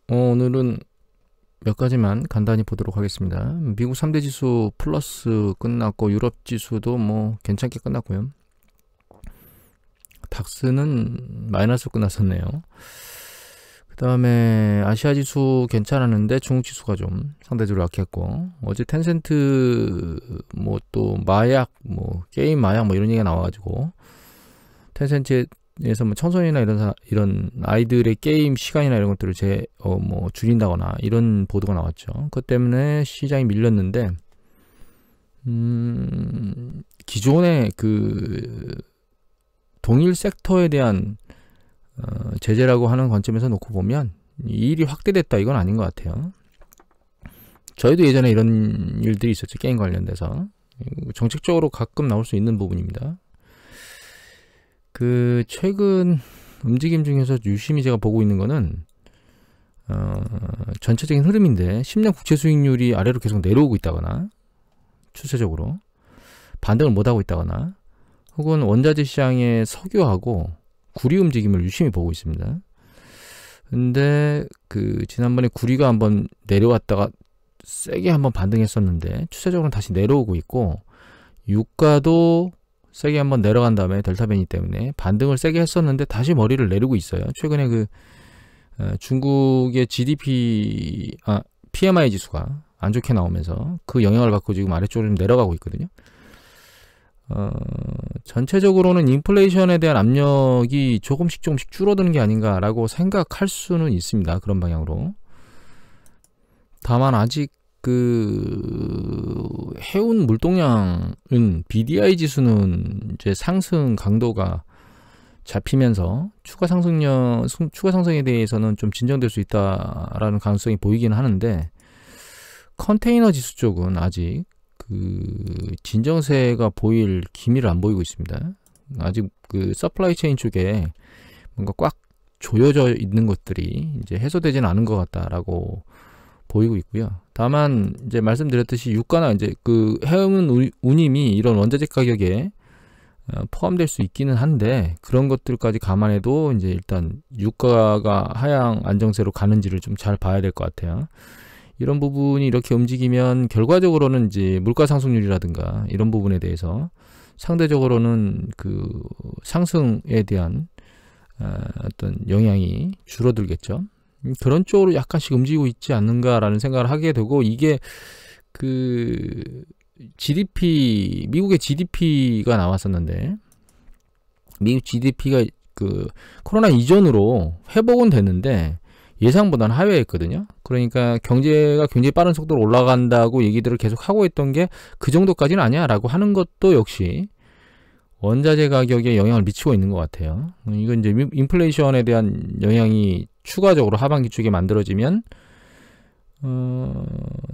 오늘은 몇 가지만 간단히 보도록 하겠습니다. 미국 3대 지수 플러스 끝났고 유럽 지수도 뭐 괜찮게 끝났고요. 닥스는 마이너스 끝났었네요. 그 다음에 아시아 지수 괜찮았는데 중국 지수가 좀 상대적으로 약했고, 어제 텐센트 뭐 또 마약 뭐 게임 마약 뭐 이런 얘기가 나와가지고 텐센트에서 뭐 청소년이나 이런 아이들의 게임 시간이나 이런 것들을 뭐 줄인다거나 이런 보도가 나왔죠. 그것 때문에 시장이 밀렸는데, 기존의 그 동일 섹터에 대한 제재라고 하는 관점에서 놓고 보면 이 일이 확대됐다 이건 아닌 것 같아요. 저희도 예전에 이런 일들이 있었죠. 게임 관련돼서 정책적으로 가끔 나올 수 있는 부분입니다. 그 최근 움직임 중에서 유심히 제가 보고 있는 거는 전체적인 흐름인데, 10년 국채 수익률이 아래로 계속 내려오고 있다거나 추세적으로 반등을 못하고 있다거나, 혹은 원자재 시장의 석유하고 구리 움직임을 유심히 보고 있습니다. 근데 그 지난번에 구리가 한번 내려왔다가 세게 한번 반등했었는데 추세적으로는 다시 내려오고 있고, 유가도 세게 한번 내려간 다음에 델타 변이 때문에 반등을 세게 했었는데 다시 머리를 내리고 있어요. 최근에 그 중국의 PMI 지수가 안 좋게 나오면서 그 영향을 받고 지금 아래쪽으로 좀 내려가고 있거든요. 전체적으로는 인플레이션에 대한 압력이 조금씩 줄어드는 게 아닌가라고 생각할 수는 있습니다. 그런 방향으로. 다만 아직 그 해운 물동량은 BDI 지수는 이제 상승 강도가 잡히면서 추가 상승에 대해서는 좀 진정될 수 있다라는 가능성이 보이긴 하는데, 컨테이너 지수 쪽은 아직 그 진정세가 보일 기미를 안 보이고 있습니다. 아직 그 서플라이 체인 쪽에 뭔가 꽉 조여져 있는 것들이 이제 해소되지는 않은 것 같다라고 보이고 있고요. 다만 이제 말씀드렸듯이 유가나 이제 그 해운 운임이 이런 원자재 가격에 포함될 수 있기는 한데, 그런 것들까지 감안해도 이제 일단 유가가 하향 안정세로 가는지를 좀 잘 봐야 될 것 같아요. 이런 부분이 이렇게 움직이면 결과적으로는 이제 물가 상승률이라든가 이런 부분에 대해서 상대적으로는 그 상승에 대한 어떤 영향이 줄어들겠죠. 그런 쪽으로 약간씩 움직이고 있지 않는가라는 생각을 하게 되고, 이게 그 미국의 GDP가 나왔었는데, 미국 GDP가 그 코로나 이전으로 회복은 됐는데 예상보다는 하회했거든요. 그러니까 경제가 굉장히 빠른 속도로 올라간다고 얘기들을 계속 하고 있던 게 그 정도까지는 아니야라고 하는 것도 역시 원자재 가격에 영향을 미치고 있는 것 같아요. 이건 이제 인플레이션에 대한 영향이 추가적으로 하반기 쪽에 만들어지면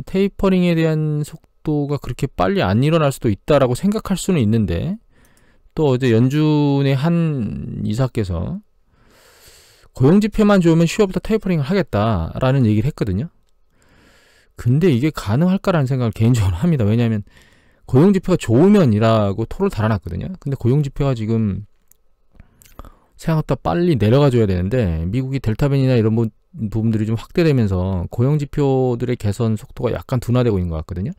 테이퍼링에 대한 속도가 그렇게 빨리 안 일어날 수도 있다라고 생각할 수는 있는데, 또 어제 연준의 한 이사께서 고용지표만 좋으면 10월부터 테이퍼링을 하겠다라는 얘기를 했거든요. 근데 이게 가능할까라는 생각을 개인적으로 합니다. 왜냐하면 고용지표가 좋으면이라고 토를 달아놨거든요. 근데 고용지표가 지금 생각보다 빨리 내려가줘야 되는데, 미국이 델타 변이나 이런 부분들이 좀 확대되면서 고용지표들의 개선 속도가 약간 둔화되고 있는 것 같거든요.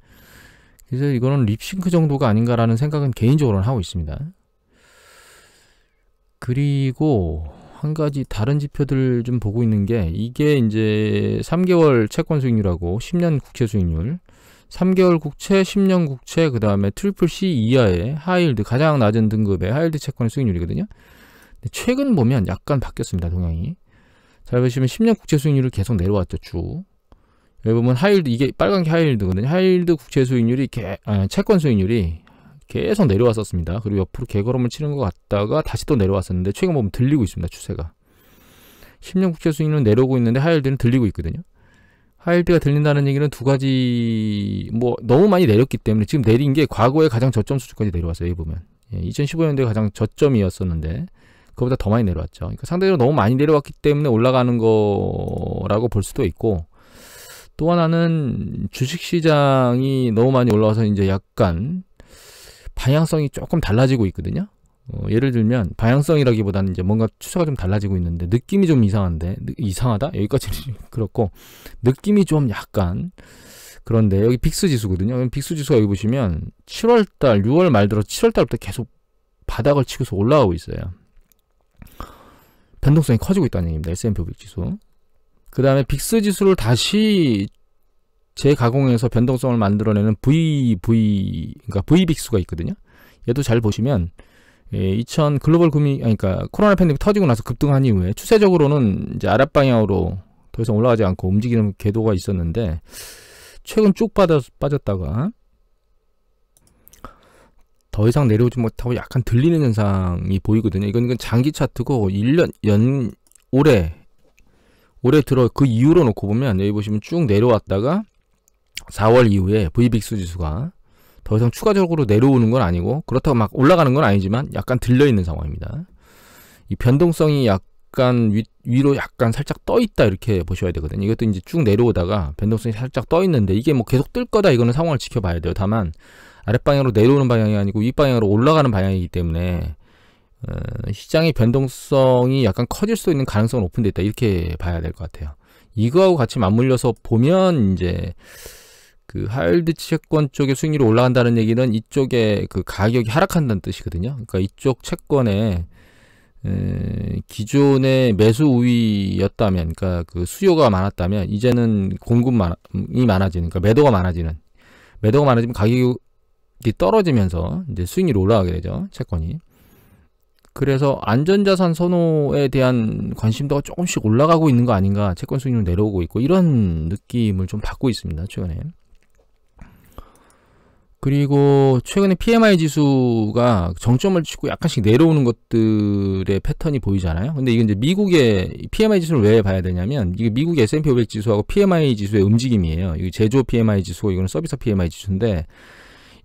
그래서 이거는 립싱크 정도가 아닌가라는 생각은 개인적으로는 하고 있습니다. 그리고 한 가지 다른 지표들 좀 보고 있는 게, 이게 이제 3개월 채권 수익률하고 10년 국채 수익률, 3개월 국채, 10년 국채, 그 다음에 트리플 C 이하의 하이힐드, 가장 낮은 등급의 하이힐드 채권의 수익률이거든요. 최근 보면 약간 바뀌었습니다. 동향이. 잘 보시면 10년 국채 수익률이 계속 내려왔죠. 쭉. 여기 보면 하이힐드, 이게 빨간 게 하이힐드거든요. 하이힐드 국채 수익률이 채권 수익률이 계속 내려왔었습니다. 그리고 옆으로 개걸음을 치는 것 같다가 다시 또 내려왔었는데, 최근 보면 들리고 있습니다. 추세가. 10년 국채 수익률은 내려오고 있는데 하이힐드는 들리고 있거든요. 하이힐드가 들린다는 얘기는 두 가지, 뭐 너무 많이 내렸기 때문에 지금 내린 게 과거의 가장 저점 수준까지 내려왔어요. 여기 보면 2015년도에 가장 저점이었었는데 그거보다 더 많이 내려왔죠. 그러니까 상대적으로 너무 많이 내려왔기 때문에 올라가는 거라고 볼 수도 있고, 또 하나는 주식시장이 너무 많이 올라와서 이제 약간 방향성이 조금 달라지고 있거든요. 예를 들면 방향성이라기보다는 이제 뭔가 추세가 좀 달라지고 있는데 느낌이 좀 이상하다? 여기까지는 그렇고 느낌이 좀 약간 그런데 여기 빅스 지수거든요. 빅스 지수가 여기 보시면 7월달, 6월 말 들어 7월달부터 계속 바닥을 치고서 올라가고 있어요. 변동성이 커지고 있다는 얘기입니다. S&P 500 지수. 그 다음에 빅스 지수를 다시 재가공해서 변동성을 만들어내는 그러니까 VBIX가 있거든요. 얘도 잘 보시면 2000 글로벌 그러니까 코로나 팬데믹 터지고 나서 급등한 이후에 추세적으로는 이제 아랫방향으로 더 이상 올라가지 않고 움직이는 궤도가 있었는데 최근 쭉 빠졌다가 더 이상 내려오지 못하고 약간 들리는 현상이 보이거든요. 이건 장기 차트고 1년 올해 들어 그 이후로 놓고 보면 여기 보시면 쭉 내려왔다가 4월 이후에 VBIX 지수가 더 이상 추가적으로 내려오는 건 아니고 그렇다고 막 올라가는 건 아니지만 약간 들려있는 상황입니다. 이 변동성이 약간 위로 약간 살짝 떠있다 이렇게 보셔야 되거든요. 이것도 이제 쭉 내려오다가 변동성이 살짝 떠있는데 이게 뭐 계속 뜰 거다 이거는 상황을 지켜봐야 돼요. 다만 아랫방향으로 내려오는 방향이 아니고 윗방향으로 올라가는 방향이기 때문에 시장의 변동성이 약간 커질 수 있는 가능성은 오픈되어 있다 이렇게 봐야 될 것 같아요. 이거하고 같이 맞물려서 보면 이제 그 하이힐드 채권 쪽의 수익률이 올라간다는 얘기는 이쪽에 그 가격이 하락한다는 뜻이거든요. 그러니까 이쪽 채권에 기존의 매수 우위였다면, 그러니까 그 수요가 많았다면 이제는 공급이 많아지는, 그러니까 매도가 많아지면 가격이 떨어지면서 이제 수익률이 올라가게 되죠, 채권이. 그래서 안전자산 선호에 대한 관심도가 조금씩 올라가고 있는 거 아닌가, 채권 수익률 내려오고 있고 이런 느낌을 좀 받고 있습니다, 최근에. 그리고 최근에 PMI 지수가 정점을 치고 약간씩 내려오는 것들의 패턴이 보이잖아요. 근데 이게 이제 미국의 PMI 지수를 왜 봐야 되냐면 이게 미국의 S&P 500 지수하고 PMI 지수의 움직임이에요. 이게 제조 PMI 지수고 이거는 서비스 PMI 지수인데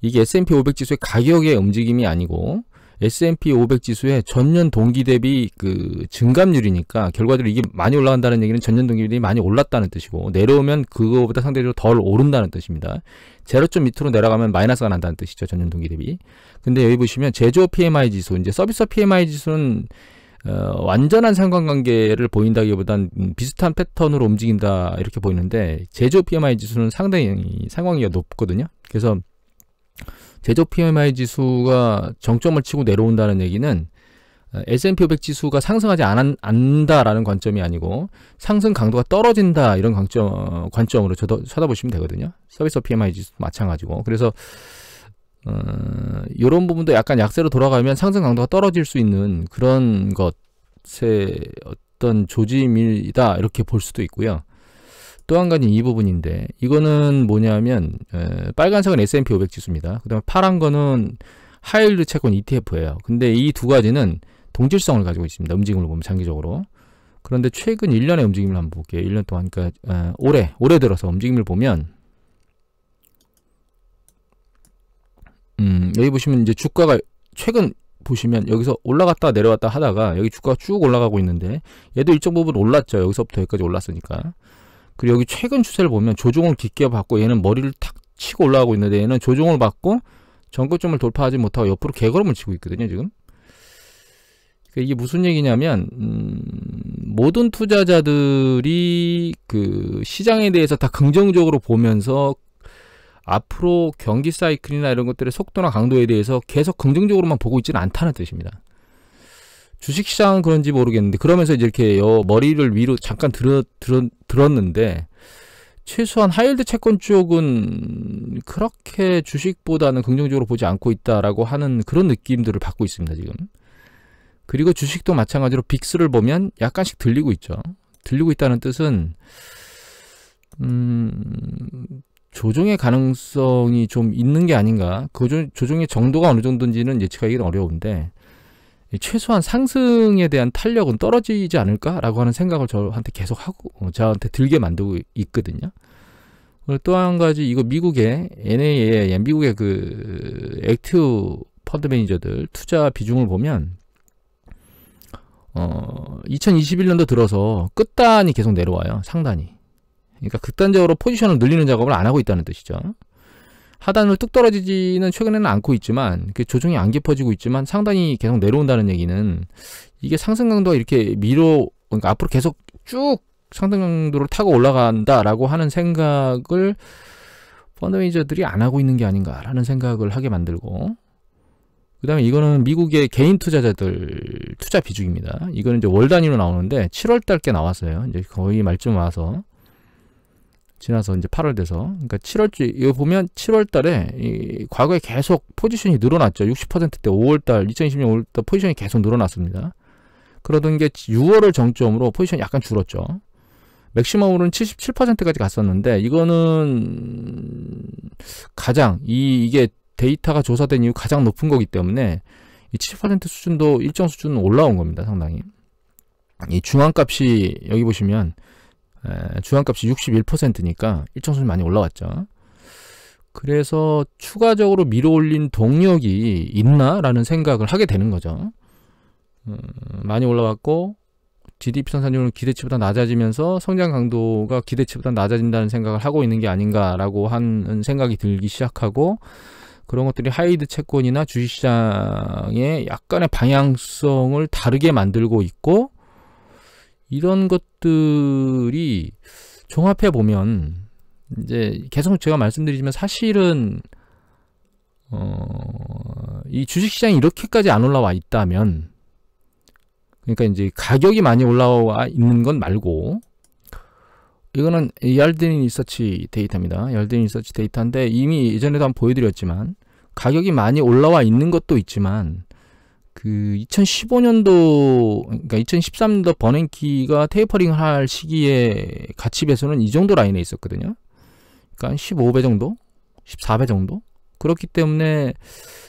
이게 S&P 500 지수의 가격의 움직임이 아니고 S&P 500 지수의 전년 동기 대비 그 증감률이니까 결과적으로 이게 많이 올라간다는 얘기는 전년 동기 대비 많이 올랐다는 뜻이고 내려오면 그거보다 상대적으로 덜 오른다는 뜻입니다. 제로점 밑으로 내려가면 마이너스가 난다는 뜻이죠. 전년 동기 대비. 근데 여기 보시면 제조 PMI 지수, 이제 서비스 PMI 지수는 완전한 상관관계를 보인다기보단 비슷한 패턴으로 움직인다 이렇게 보이는데 제조 PMI 지수는 상당히 상관관계가 높거든요. 그래서 제조 PMI 지수가 정점을 치고 내려온다는 얘기는 S&P 500 지수가 상승하지 않는다라는 관점이 아니고 상승 강도가 떨어진다 이런 관점으로 쳐다보시면 되거든요. 서비스 PMI 지수도 마찬가지고. 그래서 이런 부분도 약간 약세로 돌아가면 상승 강도가 떨어질 수 있는 그런 것의 어떤 조짐이다 이렇게 볼 수도 있고요. 또 한 가지 이 부분인데 이거는 뭐냐면 빨간색은 S&P 500 지수입니다. 그 다음에 파란 거는 하이힐드 채권 ETF예요. 근데 이 두 가지는 동질성을 가지고 있습니다. 움직임을 보면 장기적으로. 그런데 최근 1년의 움직임을 한번 볼게요. 1년 동안, 그러니까 올해 들어서 움직임을 보면 여기 보시면 이제 주가가 최근 보시면 여기서 올라갔다 내려왔다 하다가 여기 주가가 쭉 올라가고 있는데 얘도 일정 부분 올랐죠. 여기서부터 여기까지 올랐으니까. 그리고 여기 최근 추세를 보면 조종을 깊게 받고 얘는 머리를 탁 치고 올라가고 있는데 얘는 조종을 받고 전고점을 돌파하지 못하고 옆으로 개걸음을 치고 있거든요, 지금. 이게 무슨 얘기냐면 모든 투자자들이 그 시장에 대해서 다 긍정적으로 보면서 앞으로 경기 사이클이나 이런 것들의 속도나 강도에 대해서 계속 긍정적으로만 보고 있지는 않다는 뜻입니다. 주식시장은 그런지 모르겠는데 그러면서 이제 이렇게 머리를 위로 잠깐 들었는데 최소한 하이힐드 채권 쪽은 그렇게 주식보다는 긍정적으로 보지 않고 있다라고 하는 그런 느낌들을 받고 있습니다, 지금. 그리고 주식도 마찬가지로 빅스를 보면 약간씩 들리고 있죠. 들리고 있다는 뜻은 조정의 가능성이 좀 있는 게 아닌가. 그 조정의 정도가 어느 정도인지는 예측하기는 어려운데 최소한 상승에 대한 탄력은 떨어지지 않을까라고 하는 생각을 저한테 계속 하고 저한테 들게 만들고 있거든요. 또 한 가지 이거 미국의 NA의 미국의 그 액티브 펀드 매니저들 투자 비중을 보면 2021년도 들어서 끝단이 계속 내려와요. 상단이. 그러니까 극단적으로 포지션을 늘리는 작업을 안 하고 있다는 뜻이죠. 하단으로 뚝 떨어지지는 최근에는 않고 있지만 조정이 안 깊어지고 있지만 상단이 계속 내려온다는 얘기는 이게 상승 강도가 이렇게 그러니까 앞으로 계속 쭉 상승 강도를 타고 올라간다라고 하는 생각을 펀드 매니저들이 안 하고 있는 게 아닌가라는 생각을 하게 만들고, 그 다음에 이거는 미국의 개인 투자자들 투자 비중입니다. 이거는 이제 월 단위로 나오는데 7월달 게 나왔어요. 이제 거의 말쯤 와서 지나서 이제 8월 돼서, 그러니까 7월째 이거 보면 7월달에 과거에 계속 포지션이 늘어났죠. 60%대 5월달 2020년 5월달 포지션이 계속 늘어났습니다. 그러던 게 6월을 정점으로 포지션이 약간 줄었죠. 맥시멈으로는 77%까지 갔었는데 이거는 가장 이게 데이터가 조사된 이후 가장 높은 거기 때문에 이 70% 수준도 일정 수준은 올라온 겁니다. 상당히. 이 중앙값이 여기 보시면 중앙값이 61%니까 일정 수준 많이 올라왔죠. 그래서 추가적으로 밀어올린 동력이 있나라는 생각을 하게 되는 거죠. 많이 올라왔고 GDP 성장률은 기대치보다 낮아지면서 성장 강도가 기대치보다 낮아진다는 생각을 하고 있는 게 아닌가라고 하는 생각이 들기 시작하고, 그런 것들이 하이드 채권이나 주식시장의 약간의 방향성을 다르게 만들고 있고, 이런 것들이 종합해 보면 이제 계속 제가 말씀드리지만 사실은 이 주식시장이 이렇게까지 안 올라와 있다면, 그러니까 이제 가격이 많이 올라와 있는 건 말고, 이거는 yarden 리서치 데이터입니다. yarden 리서치 데이터인데 이미 예전에도 한번 보여드렸지만 가격이 많이 올라와 있는 것도 있지만 그 2015년도 그러니까 2013년도 버냉키가 테이퍼링을 할 시기에 가치 배수는 이 정도 라인에 있었거든요. 그러니까 15배 정도, 14배 정도. 그렇기 때문에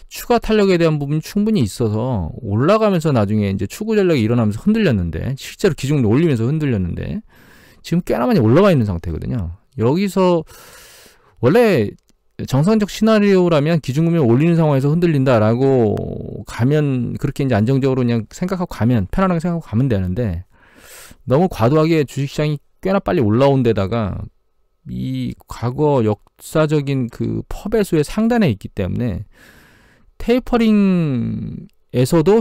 추가 탄력에 대한 부분이 충분히 있어서 올라가면서 나중에 이제 추구 전략이 일어나면서 흔들렸는데, 실제로 기준을 올리면서 흔들렸는데 지금 꽤나 많이 올라가 있는 상태거든요. 여기서 원래 정상적 시나리오라면 기준금리를 올리는 상황에서 흔들린다라고 가면, 그렇게 이제 안정적으로 그냥 생각하고 가면, 편안하게 생각하고 가면 되는데, 너무 과도하게 주식시장이 꽤나 빨리 올라온 데다가 이 과거 역사적인 그 퍼배수의 상단에 있기 때문에 테이퍼링에서도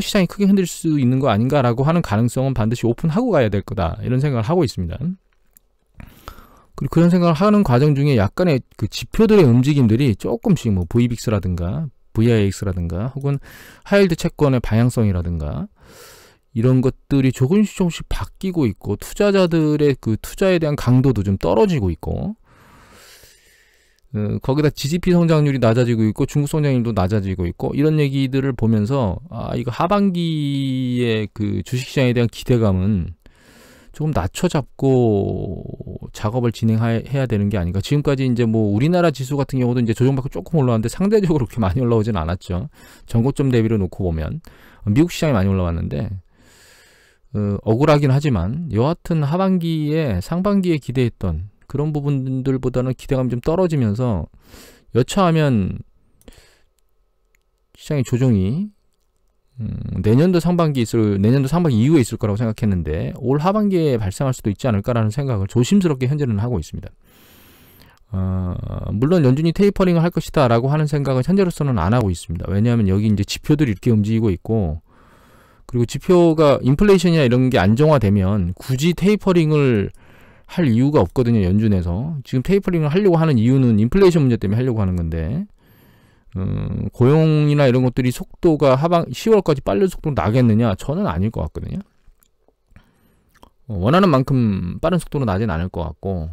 시장이 크게 흔들 수 있는 거 아닌가라고 하는 가능성은 반드시 오픈하고 가야 될 거다, 이런 생각을 하고 있습니다. 그리고 그런 생각을 하는 과정 중에 약간의 그 지표들의 움직임들이 조금씩 뭐 VBIX라든가 VIX라든가 혹은 하이힐드 채권의 방향성이라든가 이런 것들이 조금씩 바뀌고 있고, 투자자들의 그 투자에 대한 강도도 좀 떨어지고 있고, 거기다 GDP 성장률이 낮아지고 있고 중국 성장률도 낮아지고 있고, 이런 얘기들을 보면서 이거 하반기에 그 주식시장에 대한 기대감은 조금 낮춰잡고 작업을 진행해야 되는 게 아닌가. 지금까지 이제 뭐 우리나라 지수 같은 경우도 이제 조정받고 조금 올라왔는데 상대적으로 그렇게 많이 올라오진 않았죠. 전고점 대비로 놓고 보면 미국 시장이 많이 올라왔는데 억울하긴 하지만 여하튼 하반기에 상반기에 기대했던 그런 부분들보다는 기대감이 좀 떨어지면서 여차하면 시장의 조정이 내년도 상반기 이후에 있을 거라고 생각했는데 올 하반기에 발생할 수도 있지 않을까라는 생각을 조심스럽게 현재는 하고 있습니다. 물론 연준이 테이퍼링을 할 것이다 라고 하는 생각은 현재로서는 안 하고 있습니다. 왜냐하면 여기 이제 지표들이 이렇게 움직이고 있고, 그리고 지표가 인플레이션이나 이런 게 안정화되면 굳이 테이퍼링을 할 이유가 없거든요. 연준에서 지금 테이퍼링을 하려고 하는 이유는 인플레이션 문제 때문에 하려고 하는 건데, 고용이나 이런 것들이 속도가 10월까지 빠른 속도로 나겠느냐? 저는 아닐 것 같거든요. 원하는 만큼 빠른 속도로 나진 않을 것 같고,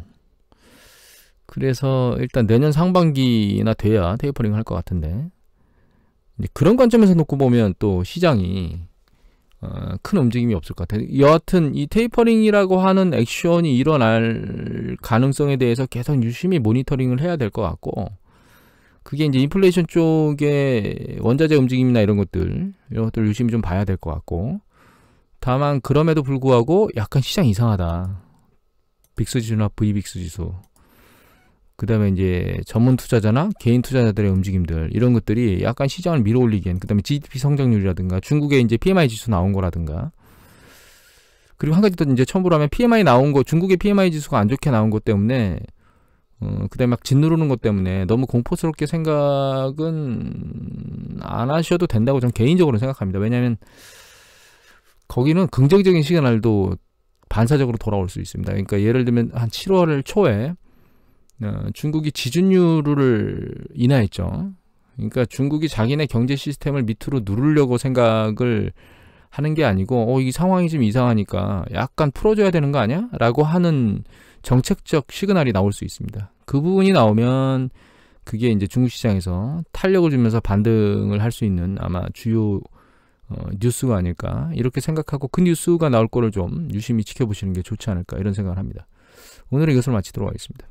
그래서 일단 내년 상반기나 돼야 테이퍼링을 할 것 같은데, 이제 그런 관점에서 놓고 보면 또 시장이 큰 움직임이 없을 것 같아요. 여하튼 이 테이퍼링이라고 하는 액션이 일어날 가능성에 대해서 계속 유심히 모니터링을 해야 될 것 같고, 그게 이제 인플레이션 쪽의 원자재 움직임이나 이런 것들 유심히 좀 봐야 될 것 같고, 다만 그럼에도 불구하고 약간 시장 이상하다. 빅스 지수나 VBIX 지수, 그 다음에 이제 전문 투자자나 개인 투자자들의 움직임들, 이런 것들이 약간 시장을 밀어올리기엔, 그 다음에 GDP 성장률이라든가 중국의 이제 PMI 지수 나온 거라든가, 그리고 한 가지 더 이제 첨부로 하면 PMI 나온 거, 중국의 PMI 지수가 안 좋게 나온 것 때문에 그다음에 막 짓누르는 것 때문에 너무 공포스럽게 생각은 안 하셔도 된다고 저는 개인적으로 생각합니다. 왜냐하면 거기는 긍정적인 시그널도 반사적으로 돌아올 수 있습니다. 그러니까 예를 들면 한 7월 초에 중국이 지준율을 인하했죠. 그러니까 중국이 자기네 경제 시스템을 밑으로 누르려고 생각을 하는 게 아니고 이 상황이 좀 이상하니까 약간 풀어줘야 되는 거 아니야? 라고 하는 정책적 시그널이 나올 수 있습니다. 그 부분이 나오면 그게 이제 중국 시장에서 탄력을 주면서 반등을 할 수 있는 아마 주요 뉴스가 아닐까 이렇게 생각하고 그 뉴스가 나올 거를 좀 유심히 지켜보시는 게 좋지 않을까 이런 생각을 합니다. 오늘은 이것을 마치도록 하겠습니다.